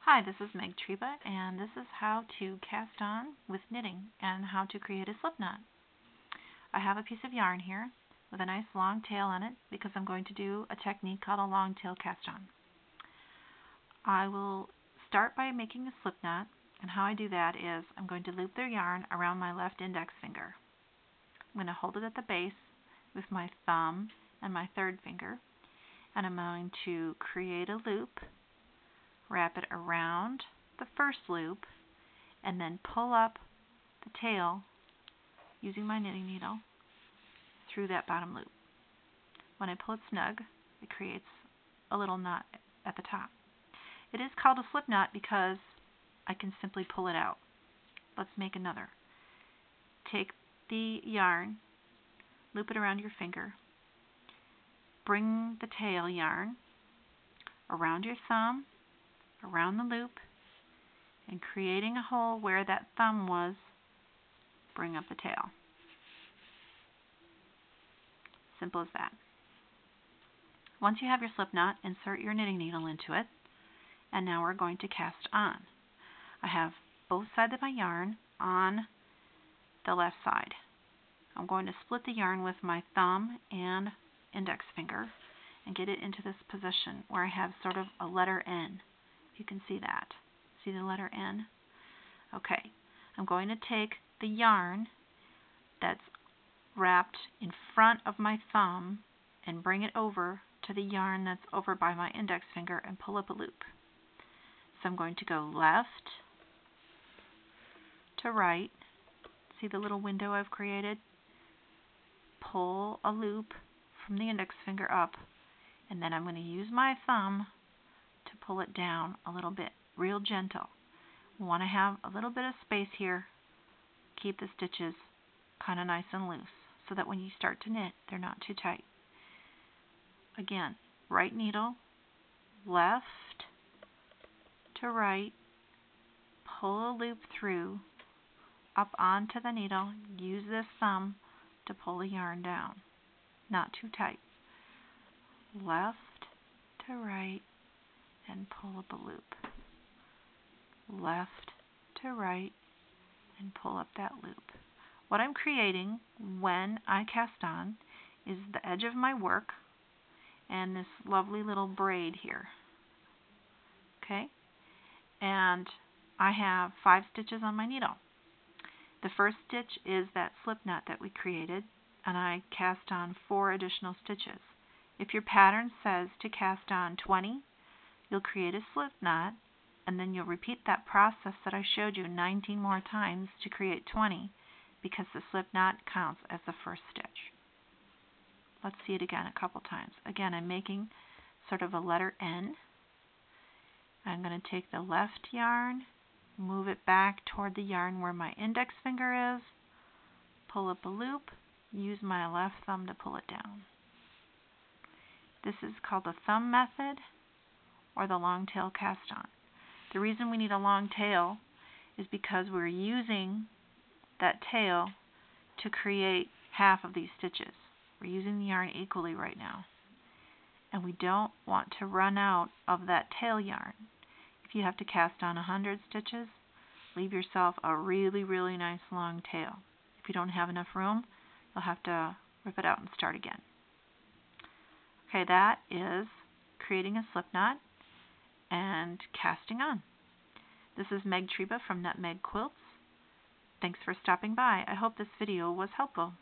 Hi, this is Meg Treba, and this is how to cast on with knitting and how to create a slip knot. I have a piece of yarn here with a nice long tail on it because I'm going to do a technique called a long tail cast on. I will start by making a slip knot, and how I do that is I'm going to loop the yarn around my left index finger. I'm going to hold it at the base with my thumb and my third finger, and I'm going to create a loop, wrap it around the first loop, and then pull up the tail using my knitting needle through that bottom loop. When I pull it snug, it creates a little knot at the top. It is called a slip knot because I can simply pull it out. Let's make another. Take the yarn, loop it around your finger, bring the tail yarn around your thumb, around the loop, and creating a hole where that thumb was, bring up the tail. Simple as that. Once you have your slip knot, insert your knitting needle into it, and now we're going to cast on. I have both sides of my yarn on the left side. I'm going to split the yarn with my thumb and index finger and get it into this position where I have sort of a letter N. You can see that. See the letter N? Okay. I'm going to take the yarn that's wrapped in front of my thumb and bring it over to the yarn that's over by my index finger and pull up a loop. So I'm going to go left to right. See the little window I've created? Pull a loop from the index finger up, and then I'm going to use my thumb to pull it down a little bit, real gentle. We want to have a little bit of space here. Keep the stitches kind of nice and loose so that when you start to knit, they're not too tight. Again, right needle, left to right, pull a loop through, up onto the needle, use this thumb to pull the yarn down. Not too tight. Left to right, and pull up a loop. Left to right, and pull up that loop. What I'm creating when I cast on is the edge of my work and this lovely little braid here. Okay? And I have 5 stitches on my needle. The first stitch is that slip knot that we created, and I cast on 4 additional stitches. If your pattern says to cast on 20, you'll create a slip knot, and then you'll repeat that process that I showed you 19 more times to create 20, because the slip knot counts as the first stitch. Let's see it again a couple times. Again, I'm making sort of a letter N. I'm going to take the left yarn, move it back toward the yarn where my index finger is, pull up a loop, use my left thumb to pull it down. This is called the thumb method or the long tail cast on. The reason we need a long tail is because we're using that tail to create half of these stitches. We're using the yarn equally right now, and we don't want to run out of that tail yarn. If you have to cast on 100 stitches, leave yourself a really, really nice long tail. If you don't have enough room, you'll have to rip it out and start again. Okay, that is creating a slip knot and casting on. This is Meg Treba from Nutmeg Quilts. Thanks for stopping by. I hope this video was helpful.